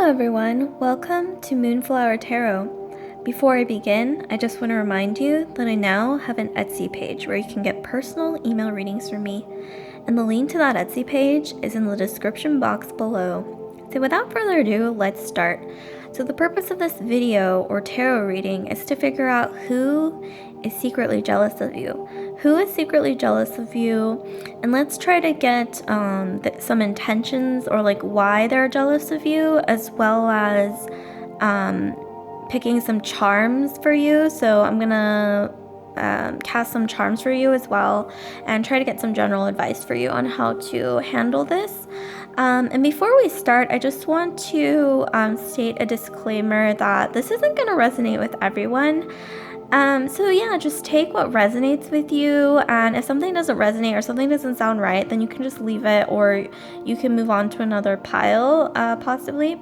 Hello everyone, welcome to Moonflower Tarot. Before I begin, I just want to remind you that I now have an Etsy page where you can get personal email readings from me, and the link to that Etsy page is in the description box below. So without further ado, let's start. So the purpose of this video or tarot reading is to figure out who is secretly jealous of you. Who is secretly jealous of you? And let's try to get some intentions or like why they're jealous of you, as well as picking some charms for you. So I'm gonna cast some charms for you as well and try to get some general advice for you on how to handle this. And before we start, I just want to state a disclaimer that this isn't going to resonate with everyone. So yeah, just take what resonates with you, and if something doesn't resonate or something doesn't sound right, then you can just leave it, or you can move on to another pile, possibly.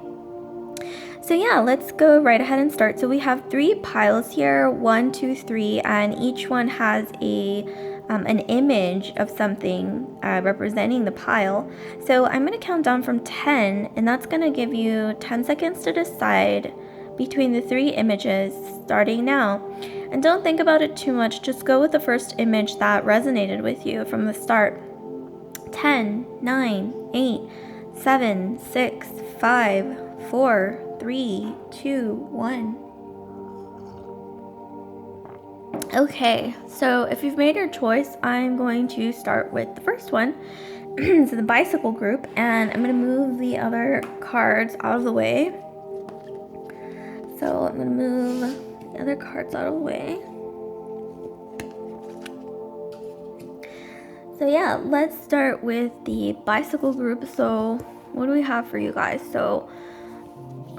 So yeah, let's go right ahead and start. So we have 3 piles here, 1, 2, 3, and each one has an image of something representing the pile. So I'm going to count down from 10, and that's going to give you 10 seconds to decide between the 3 images, starting now. And don't think about it too much, just go with the first image that resonated with you from the start. 10, 9, 8, 7, 6, 5, 4, 3, 2, 1. Okay, so if you've made your choice, I'm going to start with the first one. So the bicycle group, and I'm going to move the other cards out of the way. So I'm going to move the other cards out of the way. So yeah, let's start with the bicycle group. So what do we have for you guys? So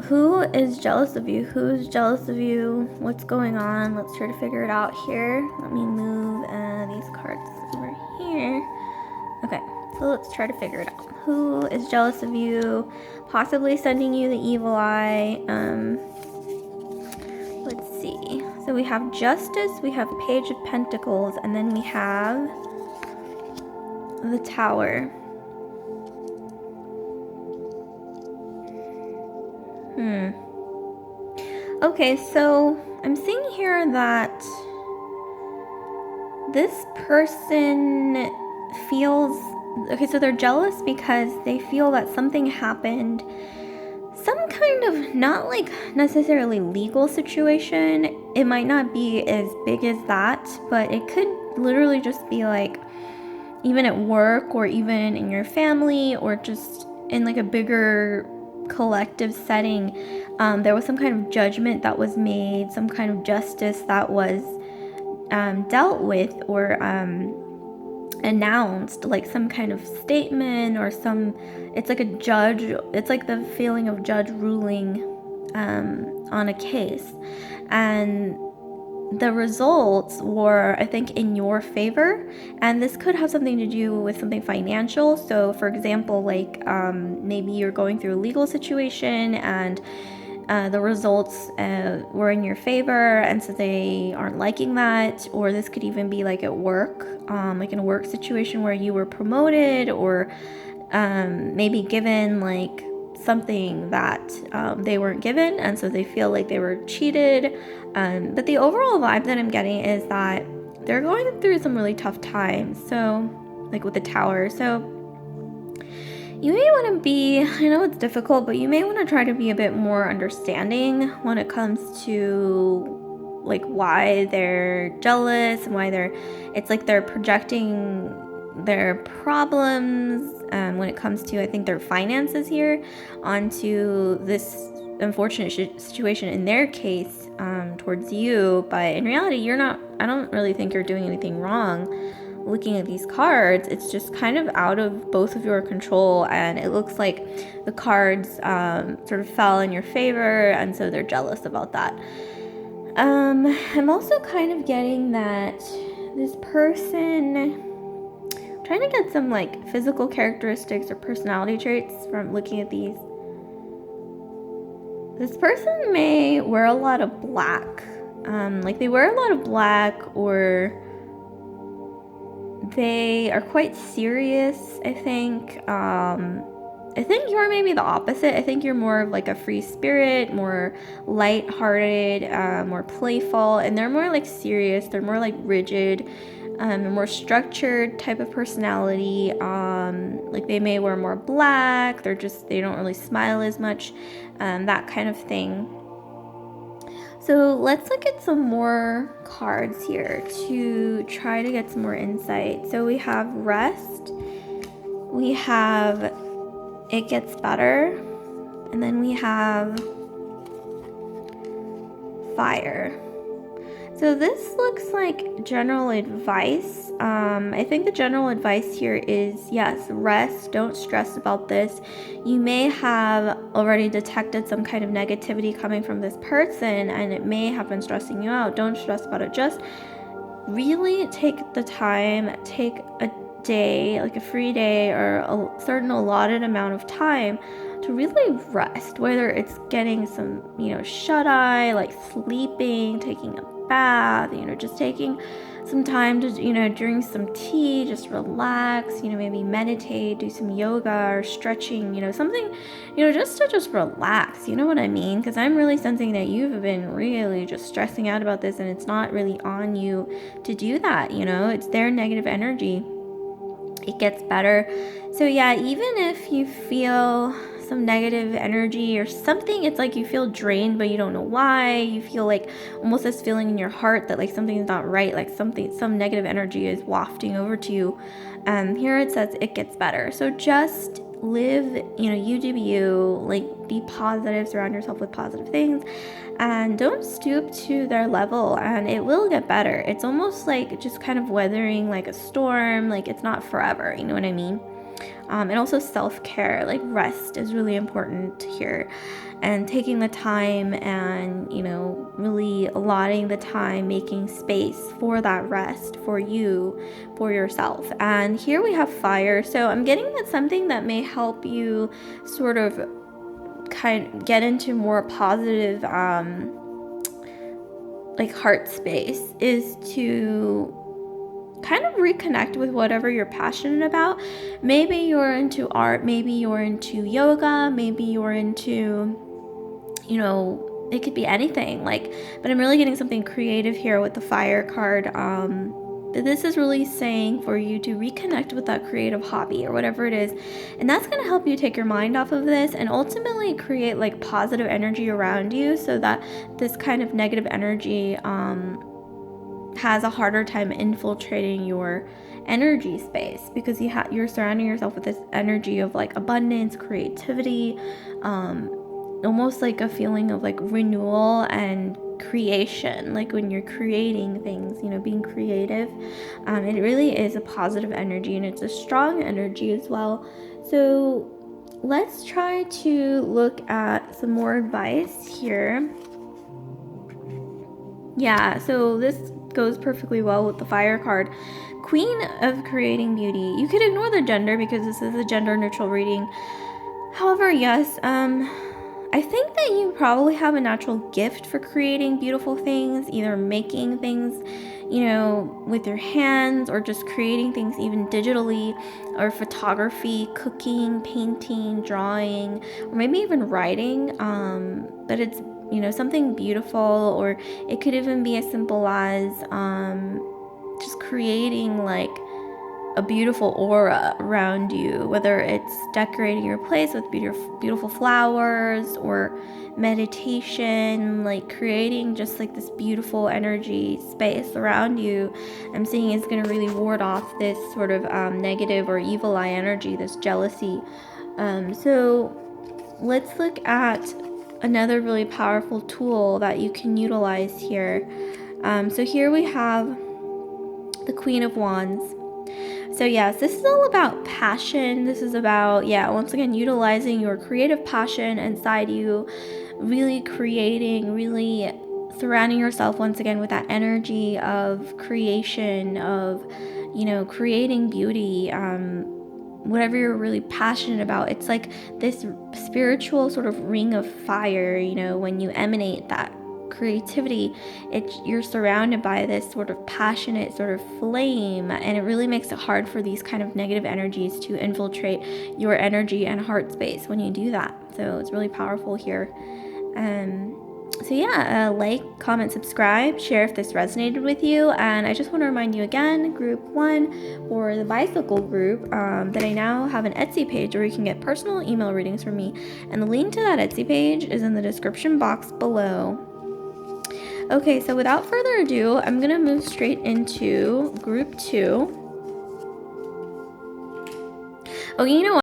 who is jealous of you? Who's jealous of you? What's going on? Let's try to figure it out here. Let me move these cards over here. Okay, so let's try to figure it out. Who is jealous of you? Possibly sending you the evil eye. Let's see. So we have Justice, we have Page of Pentacles, and then we have the Tower. Okay, so I'm seeing here that this person feels... Okay, so they're jealous because they feel that something happened, some kind of, not like necessarily legal situation. It might not be as big as that, but it could literally just be like even at work or even in your family or just in like a bigger collective setting. There was some kind of judgment that was made, some kind of justice that was dealt with or announced, like some kind of statement or it's like a judge, it's like the feeling of judge ruling on a case, and the results were, I think, in your favor, and this could have something to do with something financial. So for example, like maybe you're going through a legal situation and the results were in your favor, and so they aren't liking that. Or this could even be like at work, like in a work situation where you were promoted or maybe given like something that they weren't given, and so they feel like they were cheated. But the overall vibe that I'm getting is that they're going through some really tough times. So like with the Tower, so you may want to be, I know it's difficult, but you may want to try to be a bit more understanding when it comes to like why they're jealous and why it's like they're projecting their problems when it comes to, I think, their finances here onto this unfortunate situation in their case towards you. But in reality, I don't really think you're doing anything wrong. Looking at these cards, it's just kind of out of both of your control, and it looks like the cards sort of fell in your favor, and so they're jealous about that. I'm also kind of getting that this person, trying to get some like physical characteristics or personality traits from looking at these. This person may wear a lot of black, like they wear a lot of black, or they are quite serious, I think. I think you're maybe the opposite. I think you're more of like a free spirit, more light-hearted, more playful, and they're more like serious. They're more like rigid, a more structured type of personality. Like they may wear more black. They don't really smile as much, that kind of thing. So let's look at some more cards here to try to get some more insight. So we have rest, we have it gets better, and then we have fire. So this looks like general advice. I think the general advice here is, yes, rest, don't stress about this. You may have already detected some kind of negativity coming from this person, and it may have been stressing you out. Don't stress about it. Just really take the time, take a day, like a free day or a certain allotted amount of time to really rest, whether it's getting some, shut eye, like sleeping, taking a bath, just taking some time to, drink some tea, just relax, maybe meditate, do some yoga or stretching, something, just to relax, you know what I mean? Because I'm really sensing that you've been really just stressing out about this, and it's not really on you to do that, it's their negative energy. It gets better. So yeah, even if you feel some negative energy or something, it's like you feel drained but you don't know why, you feel like almost this feeling in your heart that like something's not right, like some negative energy is wafting over to you. Here it says it gets better. So just live, you do you, like be positive, surround yourself with positive things, and don't stoop to their level, and it will get better. It's almost like just kind of weathering like a storm, like it's not forever, you know what I mean? And also self-care, like rest is really important here, and taking the time and, really allotting the time, making space for that rest for you, for yourself. And here we have fire. So I'm getting that something that may help you sort of get into more positive, like heart space, is to kind of reconnect with whatever you're passionate about. Maybe you're into art, maybe you're into yoga, maybe you're into, it could be anything, but I'm really getting something creative here with the fire card. This is really saying for you to reconnect with that creative hobby or whatever it is, and that's going to help you take your mind off of this and ultimately create like positive energy around you, so that this kind of negative energy has a harder time infiltrating your energy space, because you're surrounding yourself with this energy of like abundance, creativity, almost like a feeling of like renewal and creation, like when you're creating things, being creative. It really is a positive energy, and it's a strong energy as well. So let's try to look at some more advice here. Yeah, so this goes perfectly well with the fire card. Queen of creating beauty. You could ignore the gender because this is a gender neutral reading. However, yes, I think that you probably have a natural gift for creating beautiful things, either making things, with your hands, or just creating things even digitally, or photography, cooking, painting, drawing, or maybe even writing. But it's, something beautiful, or it could even be as simple as just creating like a beautiful aura around you, whether it's decorating your place with beautiful flowers, or meditation, like creating just like this beautiful energy space around you. I'm seeing it's going to really ward off this sort of negative or evil eye energy, this jealousy. So let's look at another really powerful tool that you can utilize here. So here we have the Queen of Wands. So yes, this is all about passion. This is about, once again, utilizing your creative passion inside you, really creating, really surrounding yourself once again with that energy of creation, of, creating beauty, whatever you're really passionate about. It's like this spiritual sort of ring of fire, when you emanate that creativity, you're surrounded by this sort of passionate sort of flame, and it really makes it hard for these kind of negative energies to infiltrate your energy and heart space when you do that. So it's really powerful here. So yeah, like, comment, subscribe, share if this resonated with you. And I just want to remind you again, group 1 for the bicycle group, that I now have an Etsy page where you can get personal email readings from me, and the link to that Etsy page is in the description box below. Okay, so without further ado, I'm gonna move straight into group 2. Okay, you know what?